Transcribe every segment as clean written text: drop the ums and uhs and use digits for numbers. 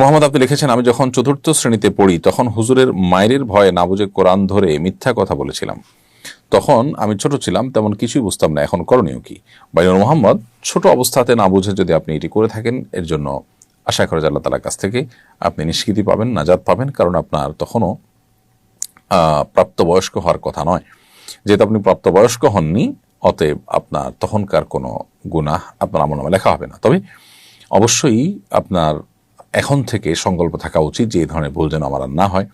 মোহাম্মদ আপনি লিখেছেন, আমি যখন চতুর্থ শ্রেণীতে পড়ি তখন হুজুরের মায়ের ভয়ে না বুঝে কোরআন ধরে মিথ্যা কথা বলেছিলাম। তখন আমি ছোট ছিলাম, তেমন কিছুই বুঝতাম না। এখন করণীয় কি? বাইনুর মোহাম্মদ, ছোট অবস্থাতে না বুঝে যদি আপনি এটি করে থাকেন, এর জন্য আশা করা যায় আল্লাহ তাআলার কাছ থেকে আপনি নিষ্কৃতি পাবেন, নাজাত পাবেন। কারণ আপনার তখনও প্রাপ্তবয়স্ক হওয়ার কথা নয়। যেহেতু আপনি প্রাপ্তবয়স্ক হননি, অতএব আপনার তখনকার কোনো গুনাহ আপনার আমলনামায় লেখা হবে না। তবে অবশ্যই আপনার এখন থেকে সংকল্প থাকা উচিত যে এই ধরনের ভুল যেন আমার আর না হয়।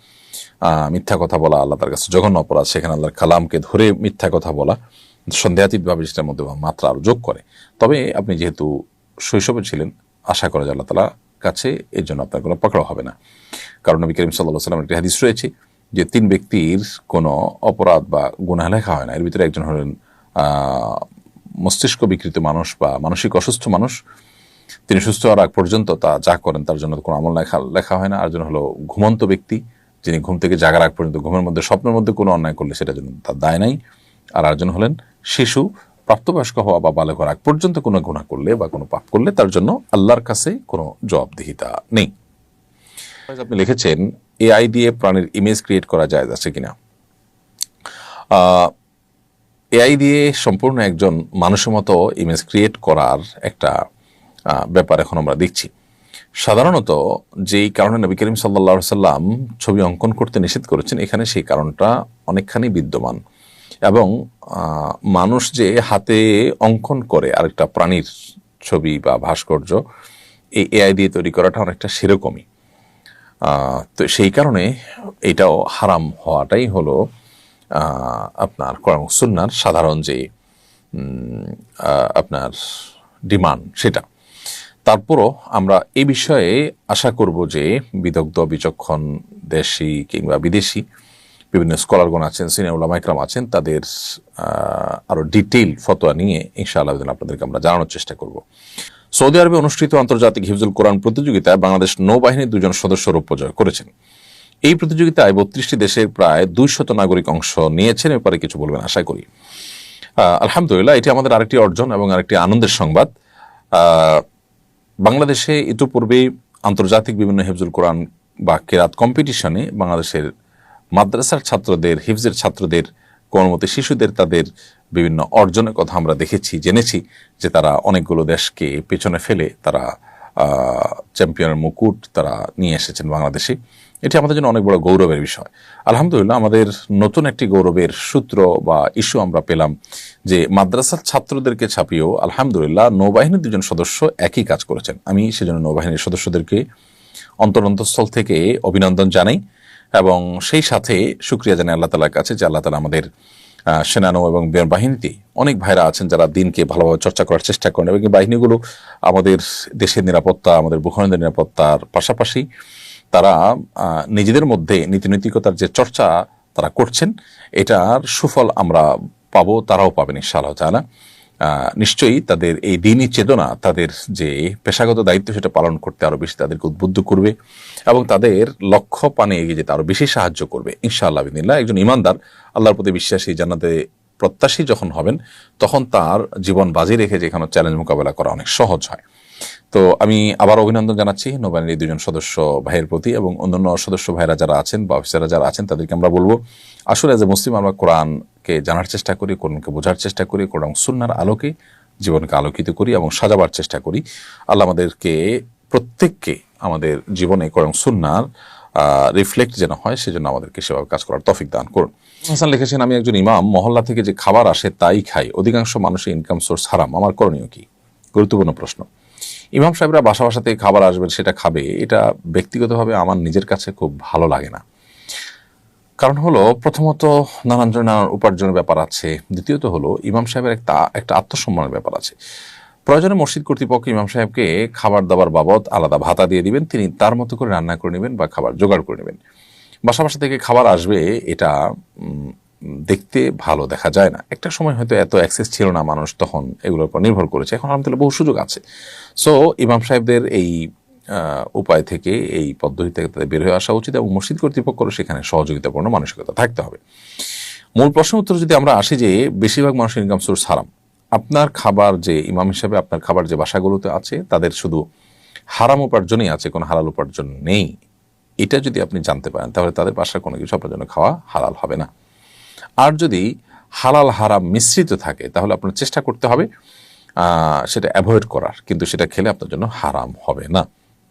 মিথ্যা কথা বলা আল্লাহ তার কাছে জঘন্য অপরাধ। সেখানে আল্লাহর কালামকে ধরে মিথ্যা কথা বলা সন্দেহাতীতভাবে সেটার মধ্যে মাত্রা আরও যোগ করে। তবে আপনি যেহেতু শৈশবে ছিলেন, আশা করা যায় আল্লাহ তাআলার কাছে এর জন্য আপনার কোনো পাকড়াও হবে না। কারণ নবী করিম সাল্লাল্লাহু আলাইহি ওয়াসাল্লামের একটি হাদিস রয়েছে যে 3 ব্যক্তির কোনো অপরাধ বা গুনাহ লেখা হয় না। এর ভিতরে একজন হলেন মস্তিষ্ক বিকৃত মানুষ বা মানসিক অসুস্থ মানুষ, তিনি সুস্থ হওয়ার আগ পর্যন্ত তা যা করেন তার জন্য কোনো আমল লেখা হয় না। আর জন হলো ঘুমন্ত ব্যক্তি, যিনি ঘুম থেকে জাগার আগ পর্যন্ত ঘুমের মধ্যে স্বপ্নের মধ্যে কোনো অন্যায় করলে সেটা জন্য তার দায় নাই। আর আরেকজন হলেন শিশু, প্রাপ্তবয়স্ক হওয়া বা বালক হওয়ার আগ পর্যন্ত কোনো গুনাহ করলে বা কোনো পাপ করলে তার জন্য আল্লাহর কাছে কোনো জবাবদিহিতা নেই। আপনি লিখেছেন, এআই দিয়ে প্রাণীর ইমেজ ক্রিয়েট করা যায় আছে কিনা? এআই দিয়ে সম্পূর্ণ একজন মানুষের মতো ইমেজ ক্রিয়েট করার একটা ব্যাপার এখন আমরা দেখছি। সাধারণত যেই কারণে নবী করিম সাল্লাল্লাহু আলাইহি সাল্লাম ছবি অঙ্কন করতে নিষেধ করেছেন, এখানে সেই কারণটা অনেকখানি বিদ্যমান। এবং মানুষ যে হাতে অঙ্কন করে আরেকটা প্রাণীর ছবি বা ভাস্কর্য, এই এআই দিয়ে তৈরি করাটা অনেকটা সেরকমই। তো সেই কারণে এটাও হারাম হওয়াটাই হলো আপনার কোরআন ও সুন্নাহর সাধারণ যে আপনার ডিমান্ড সেটা। তারপরও আমরা এই বিষয়ে আশা করব যে বিদগ্ধ বিচক্ষণ দেশি কিংবা বিদেশি বিভিন্ন স্কলারগণ আছেন, সিনিয়র উলামা ইকরাম আছেন, তাদের আরও ডিটেইল ফতোয়া নিয়ে ইনশাআল্লাহ আপনাদেরকে আমরা জানানোর চেষ্টা করব। সৌদি আরবে অনুষ্ঠিত আন্তর্জাতিক হিফজুল কোরআন প্রতিযোগিতায় বাংলাদেশ নৌবাহিনীর 2 জন সদস্য রৌপ্য জয় করেছেন। এই প্রতিযোগিতায় 32টি দেশের প্রায় 200 নাগরিক অংশ নিয়েছেন। এরপরে কিছু বলবেন আশা করি। আলহামদুলিল্লাহ, এটি আমাদের আরেকটি অর্জন এবং আরেকটি আনন্দের সংবাদ। বাংলাদেশে ইতিপূর্বে আন্তর্জাতিক বিভিন্ন হিফজুল কোরআন বা কেরাত কম্পিটিশনে বাংলাদেশের মাদ্রাসার ছাত্রদের, হিফজের ছাত্রদের, কোমলমতি শিশুদের তাদের বিভিন্ন অর্জনের কথা আমরা দেখেছি, জেনেছি যে তারা অনেকগুলো দেশকে পেছনে ফেলে তারা চ্যাম্পিয়নের মুকুট তারা নিয়ে এসেছেন বাংলাদেশে। এটি আমাদের জন্য অনেক বড় গৌরবের বিষয়। আলহামদুলিল্লাহ, আমাদের নতুন একটি গৌরবের সূত্র বা ইস্যু আমরা পেলাম যে মাদ্রাসার ছাত্রদেরকে ছাপিয়েও আলহামদুলিল্লাহ নৌবাহিনীর 2 জন সদস্য একই কাজ করেছেন। আমি সেজন্য নৌবাহিনীর সদস্যদেরকে অন্তরস্থল থেকে অভিনন্দন জানাই এবং সেই সাথে শুকরিয়া জানাই আল্লাহ তাআলার কাছে যে আল্লাহ তাআলা আমাদের সেনানৌ এবং বাহিনীতে অনেক ভাইরা আছেন যারা দিনকে ভালোভাবে চর্চা করার চেষ্টা করেন এবং বাহিনীগুলো আমাদের দেশের নিরাপত্তা, আমাদের ভূখণ্ডের নিরাপত্তার পাশাপাশি তারা নিজেদের মধ্যে নীতিনৈতিকতার যে চর্চা তারা করছেন, এটার সুফল আমরা পাবো, তারাও পাবেন ইনশাআল্লাহ তাআলা। নিশ্চয়ই তাদের এই দিনই চেতনা তাদের যে পেশাগত দায়িত্ব সেটা পালন করতে আরও বেশি তাদেরকে উদ্বুদ্ধ করবে এবং তাদের লক্ষ্য পানে এগিয়ে যেতে আরও বেশি সাহায্য করবে ইনশাআল্লাহ বিদিনিল্লাহ। একজন ইমানদার, আল্লাহর প্রতি বিশ্বাসী, জান্নাতে প্রত্যাশী যখন হবেন তখন তার জীবন বাজি রেখে যেখানে চ্যালেঞ্জ মোকাবেলা করা অনেক সহজ হয়। তো আমি আবার অভিনন্দন জানাচ্ছি নৌবাহিনীর এই 2 জন সদস্য ভাইয়ের প্রতি এবং অন্যান্য সদস্য ভাইরা যারা আছেন বা অফিসাররা যারা আছেন তাদেরকে আমরা বলবো, আসলে এজ এ মুসলিম আমরা কোরআনকে জানার চেষ্টা করি, কোরআনকে বোঝার চেষ্টা করি, কোরআন সুন্নাহর আলোকে জীবনকে আলোকিত করি এবং সাজাবার চেষ্টা করি। আল্লাহ আমাদেরকে প্রত্যেককে আমাদের জীবনে কোরআন সুন্নাহর রিফ্লেক্ট যেন হয় সেজন্য আমাদেরকে সেভাবে কাজ করার তৌফিক দান করুন। হাসান লিখেছেন, আমি একজন ইমাম, মহল্লা থেকে যে খাবার আসে তাই খাই, অধিকাংশ মানুষের ইনকাম সোর্স হারাম, আমার করণীয় কি? গুরুত্বপূর্ণ প্রশ্ন। ইমাম সাহেবরা বাসা থেকে খাবার আসবেন সেটা খাবে, এটা ব্যক্তিগতভাবে আমার নিজের কাছে খুব ভালো লাগে না। কারণ হলো, প্রথমত নানান উপার্জনের ব্যাপার আছে, দ্বিতীয়ত হলো ইমাম সাহেবের একটা আত্মসম্মানের ব্যাপার আছে। প্রয়োজনে মসজিদ কর্তৃপক্ষ ইমাম সাহেবকে খাবার দাবার বাবদ আলাদা ভাতা দিয়ে দিবেন, তিনি তার মতো করে রান্না করে নেবেন বা খাবার জোগাড় করে নেবেন। বাসা থেকে খাবার আসবে এটা দেখতে ভালো দেখা যায় না। একটা সময় হয়তো এত অ্যাক্সেস ছিল না, মানুষ তখন এগুলোর উপর নির্ভর করেছে। এখন আলহামদুলিল্লাহ বহু সুযোগ আছে। সো ইমাম সাহেবদের এই উপায় থেকে, এই পদ্ধতি থেকে তাদের বের হয়ে আসা উচিত এবং মসজিদ কর্তৃপক্ষেরও সেখানে সহযোগিতাপূর্ণ মানসিকতা থাকতে হবে। মূল প্রশ্নের উত্তর যদি আমরা আসি যে বেশিরভাগ মানুষের ইনকাম সোর্স হারাম, আপনার খাবার যে ইমাম হিসাবে আপনার খাবার যে বাসাগুলোতে আছে তাদের শুধু হারাম উপার্জনই আছে, কোনো হালাল উপার্জন নেই, এটা যদি আপনি জানতে পারেন তাহলে তাদের বাসার কোনো কিছু আপনার জন্য খাওয়া হালাল হবে না। আর যদি হালাল হারাম মিশ্রিত থাকে তাহলে আপনার চেষ্টা করতে হবে সেটা অ্যাভয়েড করার, কিন্তু সেটা খেলে আপনার জন্য হারাম হবে না।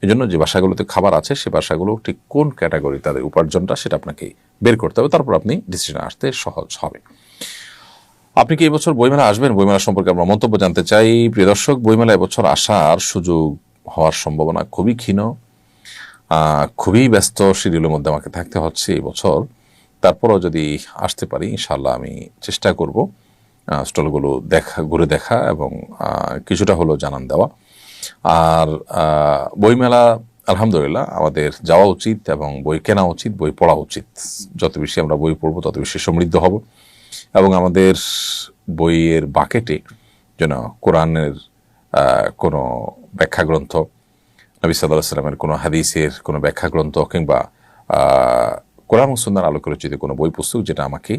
এই জন্য যে বাসাগুলোতে খাবার আছে সে বাসাগুলো ঠিক কোন ক্যাটাগরি তাদের উপার্জনটা সেটা আপনাকে বের করতে হবে, তারপর আপনি ডিসিশন আসতে সহজ হবে। আপনি কি এবছর বইমেলা আসবেন? বইমেলা সম্পর্কে আমরা মন্তব্য জানতে চাই। প্রিয় দর্শক, বইমেলা এবছর আসার সুযোগ হওয়ার সম্ভাবনা খুবই ক্ষীণ। খুবই ব্যস্ত শিডিউলের মধ্যে আমাকে থাকতে হচ্ছে এই বছর। তারপরও যদি আসতে পারি ইনশাআল্লাহ আমি চেষ্টা করব স্টলগুলো ঘুরে দেখা এবং কিছুটা হলেও জানান দেওয়া। আর বইমেলা আলহামদুলিল্লাহ আমাদের যাওয়া উচিত এবং বই কেনা উচিত, বই পড়া উচিত। যত বেশি আমরা বই পড়বো তত বেশি সমৃদ্ধ হব এবং আমাদের বইয়ের বাকেটে যেন কোরআনের কোনো ব্যাখ্যা গ্রন্থ, নবী সাল্লাল্লাহু আলাইহি ওয়াসাল্লামের কোনো হাদিসের কোনো ব্যাখ্যা গ্রন্থ কিংবা কোরআন ও সুন্নাহর আলোকে রচিত কোনো বই পুস্তক যেটা আমাকে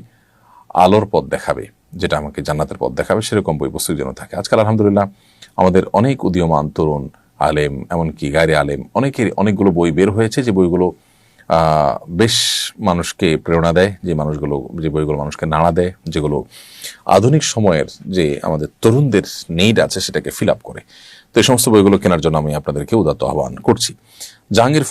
আলোর পথ দেখাবে, যেটা আমাকে জান্নাতের পথ দেখাবে, সেরকম বই পুস্তক যেন থাকে। আজকাল আলহামদুলিল্লাহ আমাদের অনেক উদীয়মান তরুণ আলেম, এমনকি গায়রে আলেম, অনেকগুলো বই বের হয়েছে যে বইগুলো বেশ মানুষকে প্রেরণা দেয়, যে বইগুলো মানুষকে নাড়া দেয়, যেগুলো আধুনিক সময়ের যে আমাদের তরুণদের নিড আছে সেটাকে ফিল আপ করে। তো এই সমস্ত বইগুলো কেনার জন্য আমি আপনাদেরকে উদাত্ত আহ্বান করছি। জাহাঙ্গীর